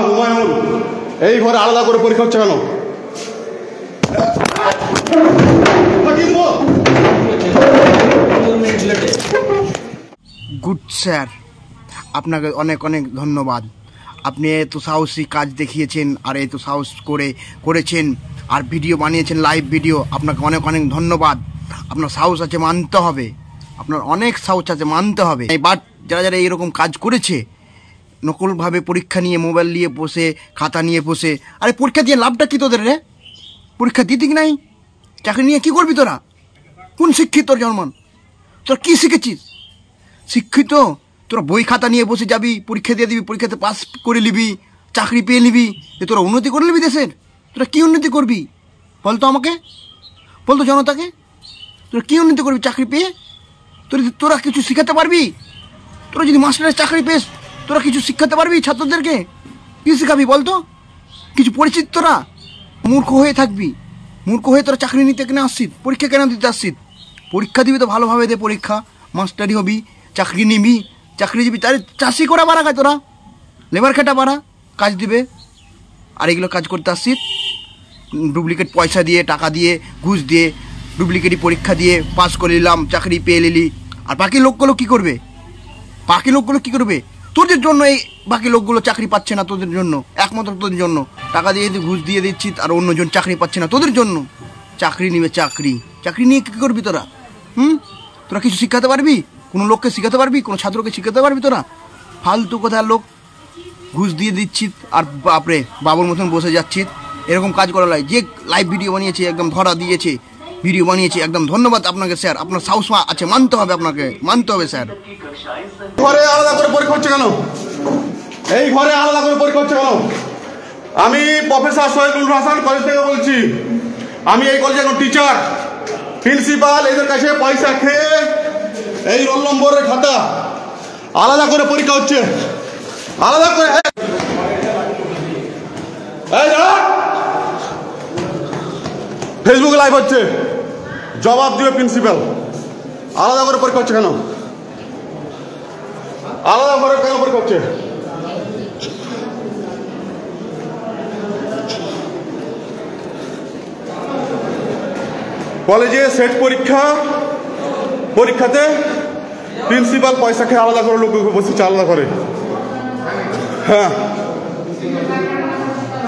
হুমায়ুন এই ঘরে আলাদা করে পরীক্ষা হচ্ছে কেন? গুড স্যার, আপনাকে অনেক অনেক ধন্যবাদ। আপনি এত সাহসী কাজ দেখিয়েছেন আর এত সাহস করেছেন আর ভিডিও বানিয়েছেন, লাইভ ভিডিও। আপনাকে অনেক অনেক ধন্যবাদ। আপনার সাহস আছে, মানতে হবে। আপনার অনেক সাহস আছে, মানতে হবে। বাট যারা যারা এইরকম কাজ করেছে, নকলভাবে পরীক্ষা নিয়ে মোবাইল নিয়ে বসে, খাতা নিয়ে বসে, আরে পরীক্ষা দিয়ে লাভটা কী তোদের রে? পরীক্ষা দিতে কি নাই? চাকরি নিয়ে কী করবি তোরা? কোন শিক্ষিত তোর জন্মান? তোরা কী শিখেছিস? শিক্ষিত তোরা বই খাতা নিয়ে বসে যাবি, পরীক্ষা দিয়ে দিবি, পরীক্ষাতে পাস করে নিবি, চাকরি পেয়ে নিবি, তোরা উন্নতি করে নিবি দেশের? তোরা কী উন্নতি করবি বলতো আমাকে, বলতো জনতাকে? তোরা কী উন্নতি করবি চাকরি পেয়ে? তোরা কিছু শিখাতে পারবি? তোরা যদি মাস্টারের চাকরি পেস, তোরা কিছু শিখাতে পারবি ছাত্রদেরকে? কী শেখাবি বলতো? কিছু পরিচিত? তোরা মূর্খ হয়ে থাকবি। মূর্খ হয়ে তোরা চাকরি নিতে কেন আসছিস? পরীক্ষা কেন দিতে আসছিস? পরীক্ষা দিবি তো ভালোভাবে দে পরীক্ষা, মাস্টারি হবি, চাকরি নিবি, চাকরি দিবি। তার চাষি করা বাড়া খায়, তোরা লেবার খেটা বাড়া কাজ দিবে। আর এগুলো কাজ করতে আসছিস ডুপ্লিকেট পয়সা দিয়ে, টাকা দিয়ে, ঘুষ দিয়ে, ডুপ্লিকেটই পরীক্ষা দিয়ে পাস করে নিলাম, চাকরি পেয়ে নিলি। আর বাকি লোকগুলো কী করবে? বাকি লোকগুলো কী করবে? তোদের জন্য এই বাকি লোকগুলো চাকরি পাচ্ছে না, তোদের জন্য, একমাত্র তোদের জন্য। টাকা দিয়ে ঘুষ দিয়ে দিচ্ছিস আর অন্যজন চাকরি পাচ্ছে না, তোদের জন্য। চাকরি নিবে, চাকরি নিয়ে কী করবি তোরা? তোরা কিছু শিখাতে পারবি? কোনো লোককে শিখাতে পারবি? কোনো ছাত্রকে শিখাতে পারবি? তোরা ফালতু কথার লোক, ঘুষ দিয়ে দিচ্ছিস আর বাপরে বাবুর মতন বসে যাচ্ছিস। এরকম কাজ করা লাগে। যে লাইভ ভিডিও বানিয়েছে, একদম ধরা দিয়েছে, ভিডিও বানিয়েছে, একদম ধন্যবাদ আপনাকে স্যার। আপনার সাহস আছে, মানতে হবে, আপনাকে মানতে হবে স্যার। ঘরে আলাদা করে পরীক্ষা হচ্ছে কেন? এই ঘরে আলাদা করে পরীক্ষা হচ্ছে কেন? আমি প্রফেসর শহীদুল হাসান কলেজ থেকে বলছি। আমি এই কলেজে এখন টিচার, প্রিন্সিপাল। এদের কাছে পয়সা খেয়ে এই রোল নম্বরের খাতা আলাদা করে পরীক্ষা হচ্ছে, আলাদা করে। ফেসবুকে লাইভ হচ্ছে, জবাব দিবে প্রিন্সিপাল। আলাদা করে পরীক্ষা হচ্ছে কেন? আলাদা করে কেন পরীক্ষা হচ্ছে? কলেজে সেট পরীক্ষাতে প্রিন্সিপাল পয়সা খেয়ে আলাদা করে লোককে বসেছে, আলাদা করে। হ্যাঁ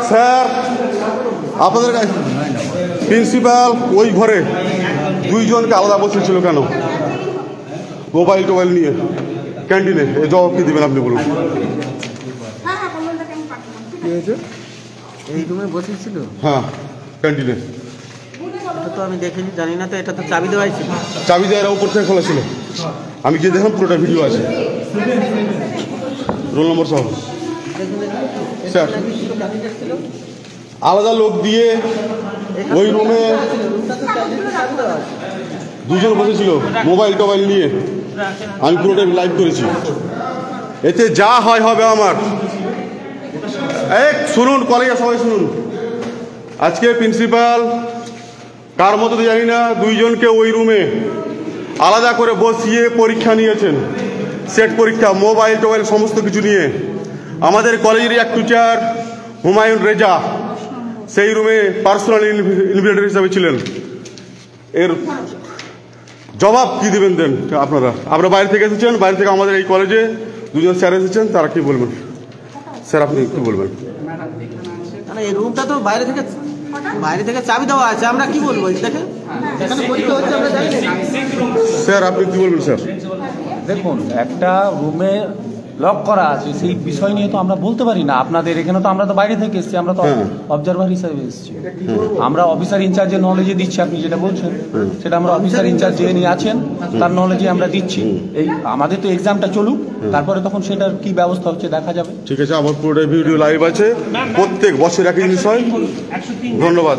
স্যার, আপনাদের প্রিন্সিপাল ওই ঘরে দুইজনকে আলাদা বসেছিল কেন? মোবাইল নিয়ে ক্যান্টিনে। এই জবাব কি দিবেন আপনি বলুন? এই রুমে বসেছিল? হ্যাঁ, ক্যান্টিনে। এটা তো আমি দেখিনি, জানি না তো। এটা তো চাবি দেওয়াই ছিল। চাবি দেওয়ার উপর থেকে খোলা ছিল। আমি গিয়ে দেখলাম, পুরোটা ভিডিও আছে, রোল নম্বর সহ। স্যার, আলাদা লোক দিয়ে ওই রুমে দুজন বসেছিল মোবাইল নিয়ে। আমি পুরোটা লাইভ করেছি। এতে যা হয় হবে আমার। শুনুন, কলেজে সবাই শুনুন। আজকে প্রিন্সিপাল কার মতো তো জানি না, দুইজনকে ওই রুমে আলাদা করে বসিয়ে পরীক্ষা নিয়েছেন, সেট পরীক্ষা, মোবাইল সমস্ত কিছু নিয়ে। আমাদের কলেজের এক টিচার হুমায়ুন রেজা সেই রুমে পার্সোনাল ইনভিজিলেটর হিসাবে ছিলেন। এর জবাব কি দেবেন দেন আপনারা বাইরে থেকে এসেছেন, বাইরে থেকে আমাদের এই কলেজে দুজন স্যার এসেছেন, তারা কি বলবেন? স্যার, আপনি কি বলবেন? এই রুমটা তো বাইরে থেকে চাবি দেওয়া আছে, আমরা কি বলবো? দেখেন স্যার, আপনি কি বলবেন? স্যার, দেখুন, একটা রুমে লক করা আছে, সেই বিষয় নিয়ে তো আমরা বলতে পারি না। আপনাদের এখানে তো আমরা তো বাইরে থেকে এসেছি, আমরা তো অবজারভার হিসাবে এসেছি। আমরা অফিসার ইনচার্জের নলেজে দিচ্ছি। আপনি যেটা বলছেন সেটা আমরা অফিসার ইনচার্জ যিনি আছেন তার নলেজে আমরা দিচ্ছি। এই আমাদের তো এক্সামটা চলুক, তারপরে তখন সেটার কি ব্যবস্থা হচ্ছে দেখা যাবে। ঠিক আছে, আমার পুরোটা ভিডিও লাইভ আছে। প্রত্যেক বছর একই জিনিস হয়। ধন্যবাদ।